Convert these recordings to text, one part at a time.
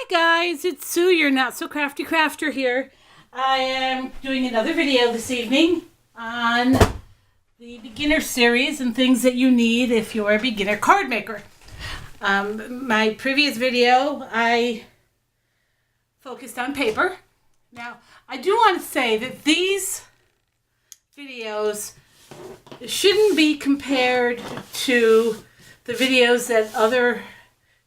Guys, it's Sue, your not so crafty crafter here. I am doing another video this evening on the beginner series and things that you need if you're a beginner card maker. My previous video, I focused on paper. Now, I do want to say that these videos shouldn't be compared to the videos that other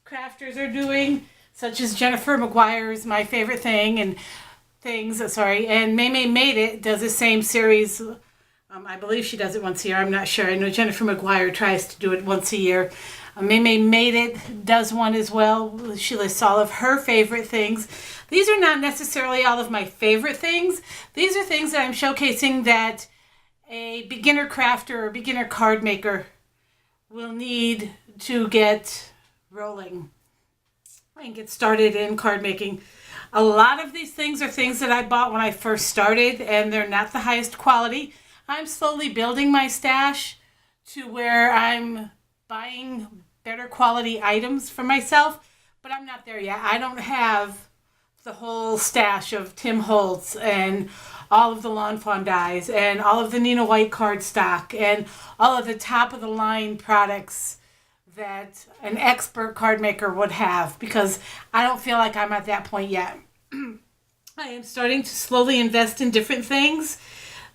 crafters are doing, such as Jennifer McGuire's My Favorite Thing and and May Made It does the same series. I believe she does it once a year. I'm not sure. I know Jennifer McGuire tries to do it once a year. May Made It does one as well. She lists all of her favorite things. These are not necessarily all of my favorite things. These are things that I'm showcasing that a beginner crafter or beginner card maker will need to get rolling and get started in card making. A lot of these things are things that I bought when I first started, and they're not the highest quality. I'm slowly building my stash to where I'm buying better quality items for myself, but I'm not there yet. I don't have the whole stash of Tim Holtz and all of the Lawn Fawn dies and all of the Nina White cardstock and all of the top of the line products that an expert card maker would have, because I don't feel like I'm at that point yet. I am starting to slowly invest in different things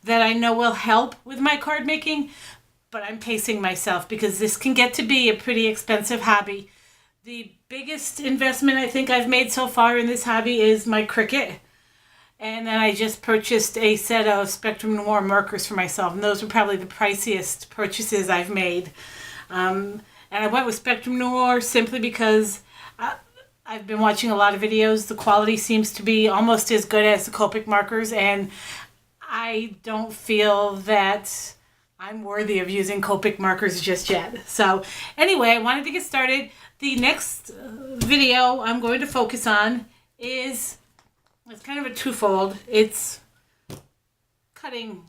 that I know will help with my card making, but I'm pacing myself because this can get to be a pretty expensive hobby. The biggest investment I think I've made so far in this hobby is my Cricut. And then I just purchased a set of Spectrum Noir markers for myself, and those were probably the priciest purchases I've made. And I went with Spectrum Noir simply because I've been watching a lot of videos. The quality seems to be almost as good as the Copic markers, and I don't feel that I'm worthy of using Copic markers just yet. So anyway, I wanted to get started. The next video I'm going to focus on it's kind of a twofold. It's cutting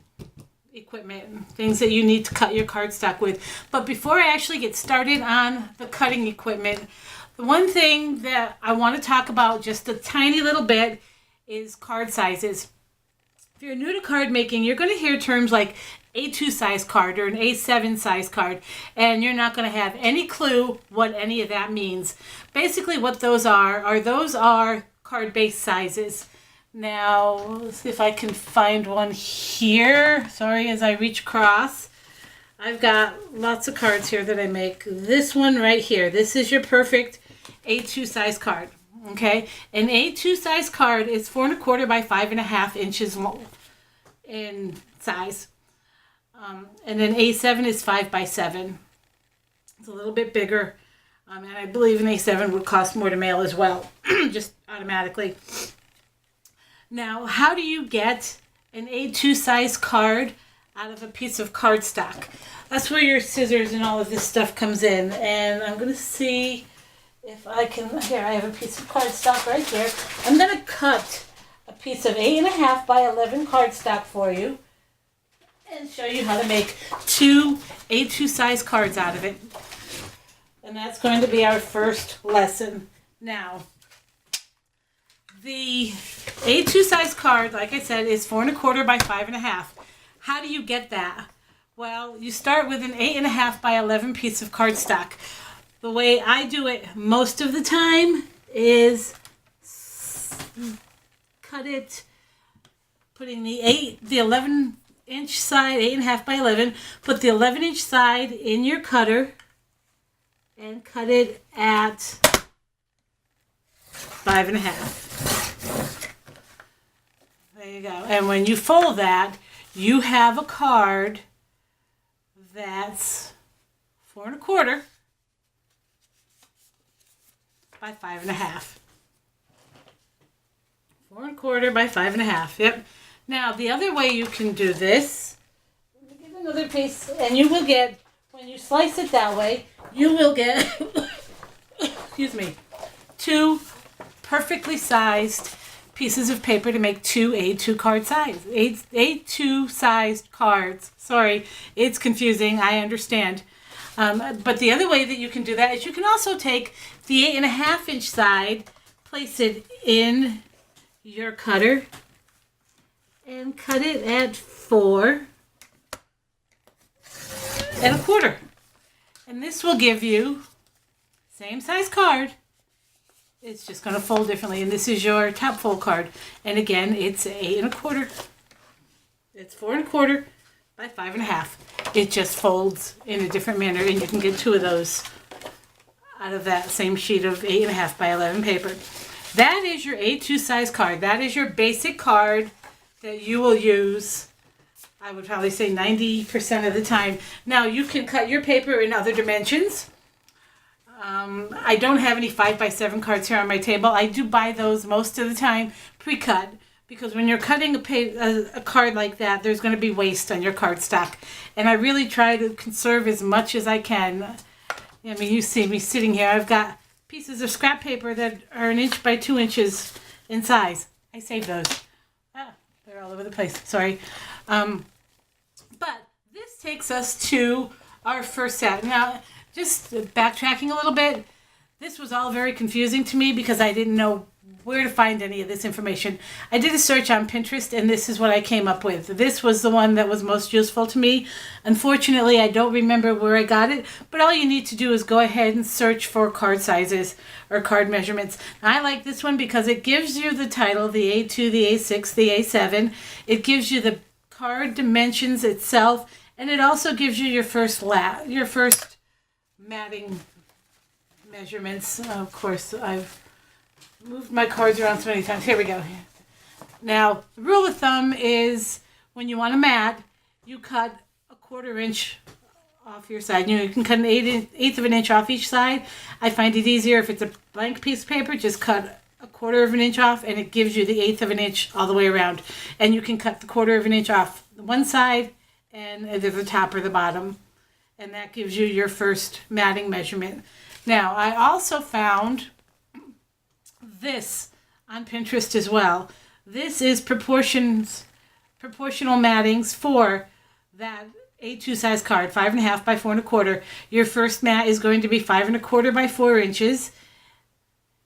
equipment, things that you need to cut your cardstock with. But before I actually get started on the cutting equipment, the one thing that I want to talk about just a tiny little bit is card sizes. If you're new to card making, you're going to hear terms like A2 size card or an A7 size card, and you're not going to have any clue what any of that means. Basically what those are card base sizes. Now, let's see if I can find one here. Sorry, as I reach across. I've got lots of cards here that I make. This one right here. This is your perfect A2 size card. Okay? An A2 size card is 4 1/4 by 5 1/2 inches long in size. And then A7 is 5 by 7. It's a little bit bigger. And I believe an A7 would cost more to mail as well, just automatically. Now, how do you get an A2 size card out of a piece of cardstock? That's where your scissors and all of this stuff comes in. And I'm going to see if I can... Here, I have a piece of cardstock right here. I'm going to cut a piece of 8 1/2 by 11 cardstock for you and show you how to make 2 A2 size cards out of it. And that's going to be our first lesson. Now, the A2 size card, like I said, is 4 1/4 by 5 1/2. How do you get that? Well, you start with an 8 1/2 by 11 piece of cardstock. The way I do it most of the time is cut it, putting the 11 inch side, 8 1/2 by 11, put the 11 inch side in your cutter and cut it at 5 1/2. There you go. And when you fold that, you have a card that's 4 1/4 by 5 1/2. 4 1/4 by 5 1/2. Yep. Now, the other way you can do this, let me get another piece, and you will get, when you slice it that way, you will get, excuse me, 2 perfectly sized pieces of paper to make 2 A2 card size. A2 sized cards. Sorry, it's confusing. I understand. But the other way that you can do that is you can also take the 8 1/2 inch side, place it in your cutter and cut it at 4¼ and this will give you same size card. It's just going to fold differently, and this is your top fold card, and again it's 8¼ it's 4¼ by 5½. It just folds in a different manner, and you can get 2 of those out of that same sheet of 8½ by 11 paper. That is your A2 size card. That is your basic card that you will use, I would probably say 90% of the time. Now you can cut your paper in other dimensions. I don't have any 5x7 cards here on my table. I do buy those most of the time pre-cut, because when you're cutting a card like that, there's going to be waste on your cardstock. And I really try to conserve as much as I can. I mean, you see me sitting here. I've got pieces of scrap paper that are 1 inch by 2 inches in size. I saved those. They're all over the place. Sorry. But this takes us to our first set. Now, just backtracking a little bit, this was all very confusing to me because I didn't know where to find any of this information. I did a search on Pinterest, and this is what I came up with. This was the one that was most useful to me. Unfortunately, I don't remember where I got it, but all you need to do is go ahead and search for card sizes or card measurements. I like this one because it gives you the title, the A2, the A6, the A7. It gives you the card dimensions itself, and it also gives you your first matting measurements. Of course, I've moved my cards around so many times. Here we go. Now, the rule of thumb is when you want to mat, you cut 1/4 inch off your side. You can cut an eighth of an inch off each side. I find it easier if it's a blank piece of paper, just cut 1/4 inch off, and it gives you the 1/8 of an inch all the way around. And you can cut the 1/4 inch off one side and either the top or the bottom. And that gives you your first matting measurement. Now, I also found this on Pinterest as well. This is proportional mattings for that A2 size card, 5½ by 4¼ Your first mat is going to be 5¼ by 4 inches.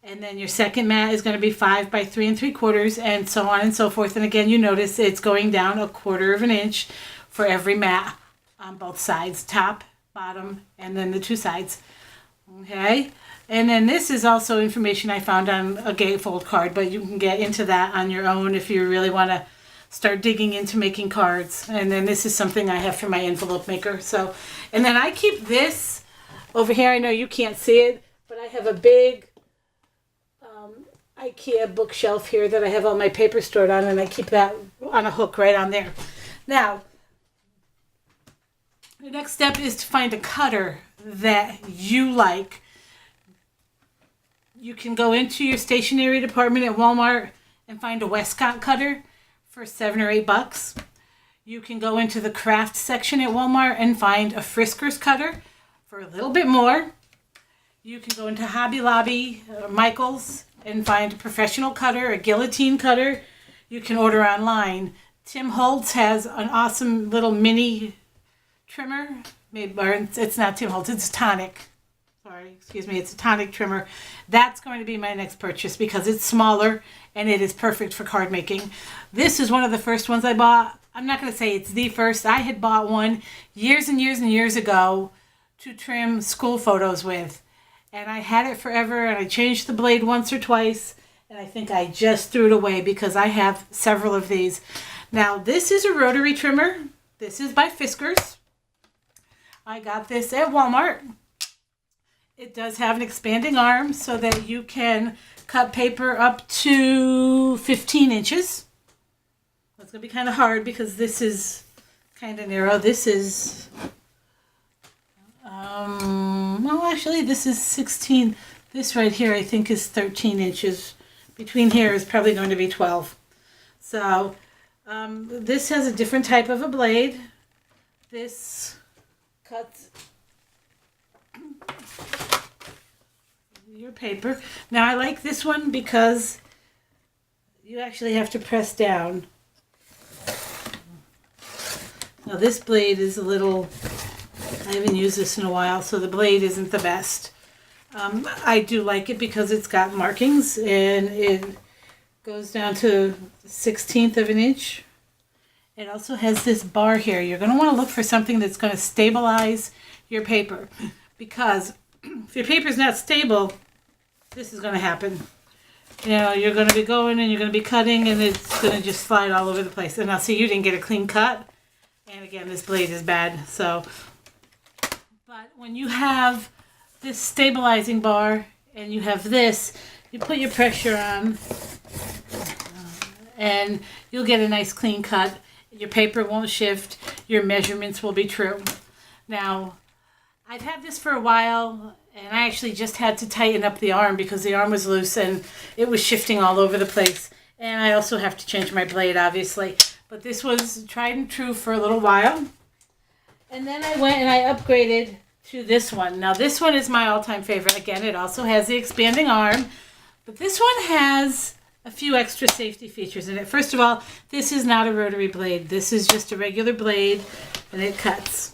And then your second mat is going to be 5 by 3¾ and so on and so forth. And again, you notice it's going down 1/4 inch for every mat on both sides, top, bottom, and then the 2 sides. Okay, and then this is also information I found on a gatefold card, but you can get into that on your own if you really want to start digging into making cards. And then this is something I have for my envelope maker. So, and then I keep this over here. I know you can't see it, but I have a big IKEA bookshelf here that I have all my paper stored on, and I keep that on a hook right on there. Now, the next step is to find a cutter that you like. You can go into your stationery department at Walmart and find a Westcott cutter for $7 or $8. You can go into the craft section at Walmart and find a Friskers cutter for a little bit more. You can go into Hobby Lobby, Michael's, and find a professional cutter, a guillotine cutter. You can order online. Tim Holtz has an awesome little mini trimmer. It's not Tim Holtz, it's Tonic. It's a Tonic trimmer. That's going to be my next purchase because it's smaller and it is perfect for card making. This is one of the first ones I bought. I'm not going to say it's the first. I had bought one years and years and years ago to trim school photos with. And I had it forever, and I changed the blade once or twice, and I think I just threw it away because I have several of these. Now, this is a rotary trimmer. This is by Fiskars. I got this at Walmart. It does have an expanding arm so that you can cut paper up to 15 inches. That's going to be kind of hard because this is kind of narrow. This is... no, actually, this is 16. This right here, I think, is 13 inches. Between here is probably going to be 12. So, this has a different type of a blade. This cuts your paper. Now, I like this one because you actually have to press down. Now, this blade is a little... I haven't used this in a while, so the blade isn't the best. I do like it because it's got markings and it goes down to 1/16 of an inch. It also has this bar here. You're going to want to look for something that's going to stabilize your paper, because if your paper is not stable, this is going to happen. You know, you're going to be going and you're going to be cutting and it's going to just slide all over the place. And now see, you didn't get a clean cut. And again, this blade is bad. So, but when you have this stabilizing bar and you have this, you put your pressure on and you'll get a nice clean cut. Your paper won't shift. Your measurements will be true. Now, I've had this for a while, and I actually just had to tighten up the arm because the arm was loose and it was shifting all over the place. And I also have to change my blade, obviously. But this was tried and true for a little while. And then I went and I upgraded to this one. Now, this one is my all-time favorite. Again, it also has the expanding arm. But this one has a few extra safety features in it. First of all, this is not a rotary blade. This is just a regular blade, and it cuts.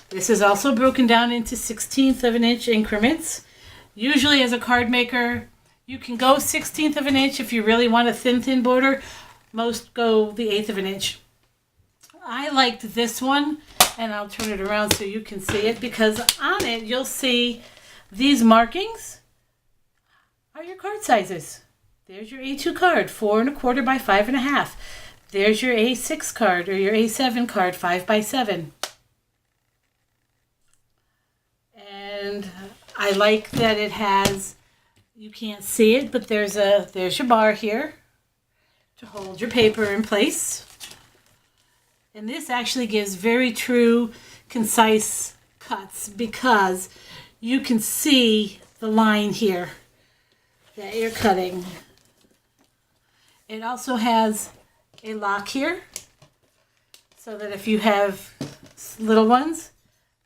This is also broken down into 1/16 of an inch increments. Usually as a card maker, you can go 1/16 of an inch if you really want a thin border. Most go the 1/8 of an inch. I liked this one, and I'll turn it around so you can see it, because on it you'll see these markings are your card sizes. There's your A2 card, 4 1/4 by 5 1/2. There's your A6 card or your A7 card, 5 by 7. And I like that it has, you can't see it, but there's your bar here to hold your paper in place. And this actually gives very true, concise cuts because you can see the line here that you're cutting. It also has a lock here so that if you have little ones,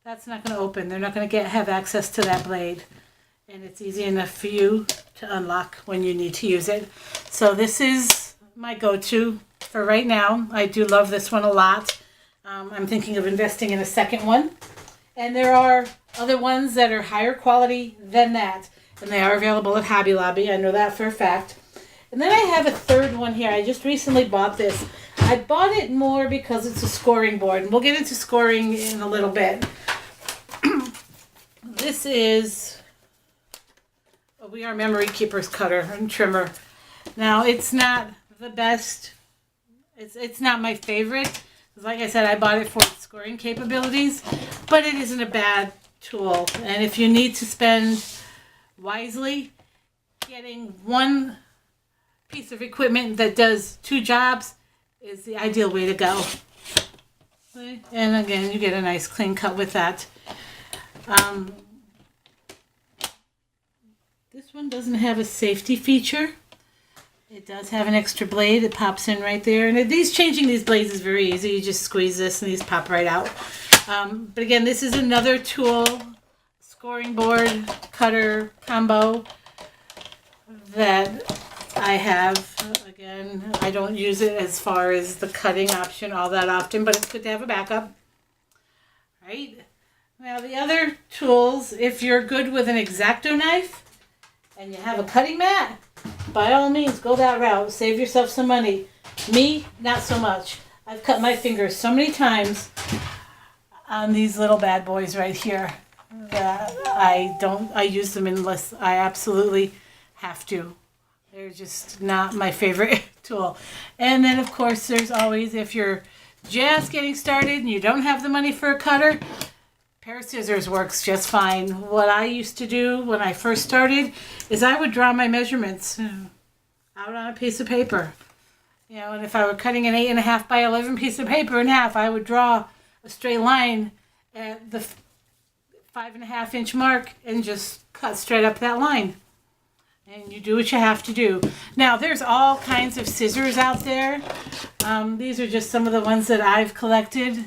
that's not going to open. They're not going to have access to that blade. And it's easy enough for you to unlock when you need to use it. So this is my go-to for right now. I do love this one a lot. I'm thinking of investing in a second one. And there are other ones that are higher quality than that. And they are available at Hobby Lobby. I know that for a fact. And then I have a third one here. I just recently bought this. I bought it more because it's a scoring board. And we'll get into scoring in a little bit. This is a We Are Memory Keepers cutter and trimmer. Now, it's not the best. It's not my favorite. Like I said, I bought it for its scoring capabilities. But it isn't a bad tool. And if you need to spend wisely, getting one piece of equipment that does two jobs is the ideal way to go. And again, you get a nice clean cut with that. This one doesn't have a safety feature. It does have an extra blade. It pops in right there. And changing these blades is very easy. You just squeeze this and these pop right out. But again, this is another tool, scoring board, cutter combo that I have. Again, I don't use it as far as the cutting option all that often, but it's good to have a backup. Right? Now the other tools, if you're good with an X-Acto knife and you have a cutting mat, by all means go that route. Save yourself some money. Me, not so much. I've cut my fingers so many times on these little bad boys right here that I use them unless I absolutely have to. They're just not my favorite tool. And then, of course, there's always, if you're just getting started and you don't have the money for a cutter, a pair of scissors works just fine. What I used to do when I first started is I would draw my measurements out on a piece of paper. You know, and if I were cutting an 8 1/2 by 11 piece of paper in half, I would draw a straight line at the 5 1/2 inch mark and just cut straight up that line. And you do what you have to do. Now, there's all kinds of scissors out there. These are just some of the ones that I've collected.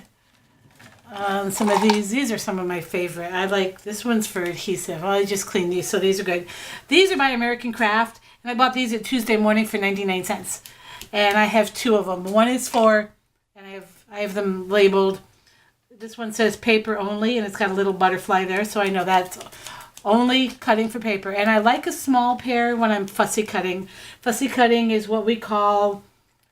Some of these are some of my favorite. I like, this one's for adhesive. Well, I just cleaned these, so these are good. These are by American Craft, and I bought these at Tuesday Morning for 99 cents. And I have two of them. One is for, and I have them labeled. This one says paper only, and it's got a little butterfly there, so I know that's only cutting for paper. And I like a small pair when I'm fussy cutting. Fussy cutting is what we call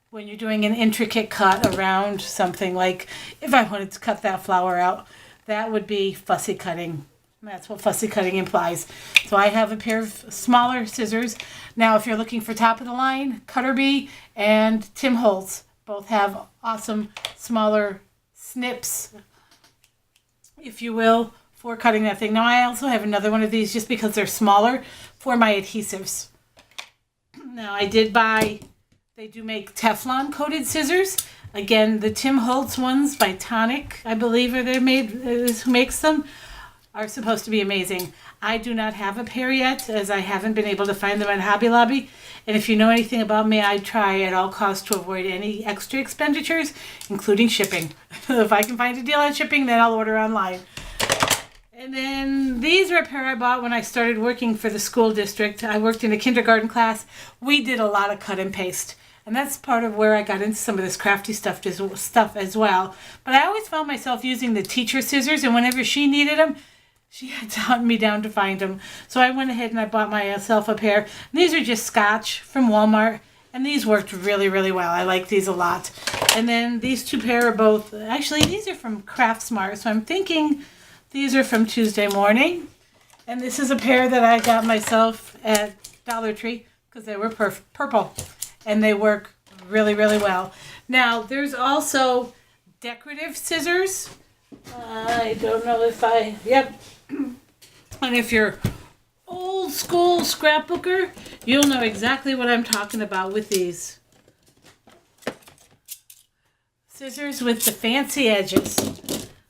when you're doing an intricate cut around something. Like if I wanted to cut that flower out, that would be fussy cutting. That's what fussy cutting implies. So I have a pair of smaller scissors. Now, if you're looking for top of the line, Cutter Bee and Tim Holtz both have awesome smaller snips, if you will, for cutting that thing. Now, I also have another one of these just because they're smaller for my adhesives. Now, I did buy, they do make Teflon coated scissors. Again, the Tim Holtz ones by Tonic, I believe, are they made, is who makes them, are supposed to be amazing. I do not have a pair yet, as I haven't been able to find them at Hobby Lobby. And if you know anything about me, I try at all costs to avoid any extra expenditures, including shipping. If I can find a deal on shipping, then I'll order online. And then these are a pair I bought when I started working for the school district. I worked in a kindergarten class. We did a lot of cut and paste. And that's part of where I got into some of this crafty stuff as well. But I always found myself using the teacher scissors, and whenever she needed them, she had to hunt me down to find them. So I went ahead and I bought myself a pair. And these are just Scotch from Walmart. And these worked really, really well. I like these a lot. And then these two pair are both, actually these are from Craft Smart. So I'm thinking these are from Tuesday Morning. And this is a pair that I got myself at Dollar Tree because they were purple. And they work really, really well. Now, there's also decorative scissors. I don't know if yep. And if you're old school scrapbooker, you'll know exactly what I'm talking about with these. Scissors with the fancy edges.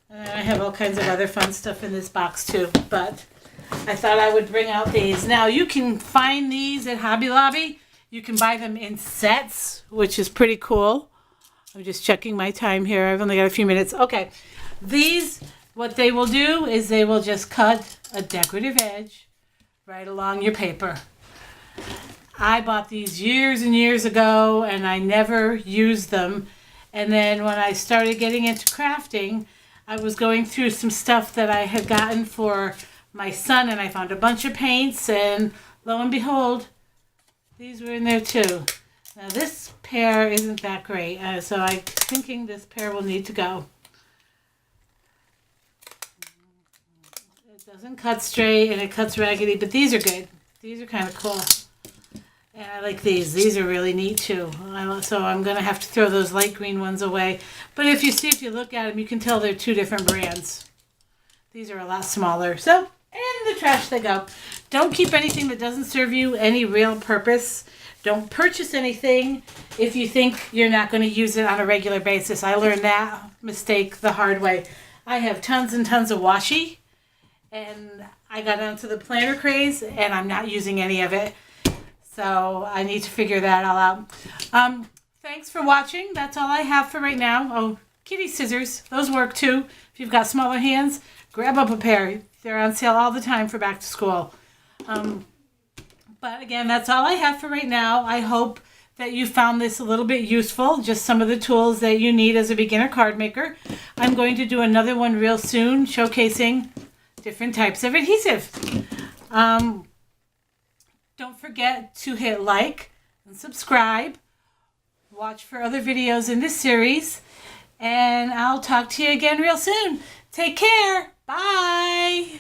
And I have all kinds of other fun stuff in this box too, but I thought I would bring out these. Now, you can find these at Hobby Lobby. You can buy them in sets, which is pretty cool. I'm just checking my time here. I've only got a few minutes. Okay. These, what they will do is they will just cut a decorative edge right along your paper. I bought these years and years ago, and I never used them. And then when I started getting into crafting, I was going through some stuff that I had gotten for my son, and I found a bunch of paints, and lo and behold, these were in there too. Now this pair isn't that great, so I'm thinking this pair will need to go. It doesn't cut straight and it cuts raggedy, but these are good. These are kind of cool. And I like these. These are really neat too. So I'm going to have to throw those light green ones away. But if you look at them, you can tell they're two different brands. These are a lot smaller. So, in the trash they go. Don't keep anything that doesn't serve you any real purpose. Don't purchase anything if you think you're not going to use it on a regular basis. I learned that mistake the hard way. I have tons and tons of washi, and I got onto the planner craze, and I'm not using any of it. So I need to figure that all out. Thanks for watching. That's all I have for right now. Oh, kitty scissors. Those work too. If you've got smaller hands, grab up a pair. They're on sale all the time for back to school. But again, that's all I have for right now. I hope that you found this a little bit useful. Just some of the tools that you need as a beginner card maker. I'm going to do another one real soon showcasing different types of adhesive. Don't forget to hit like and subscribe. Watch for other videos in this series. And I'll talk to you again real soon. Take care. Bye.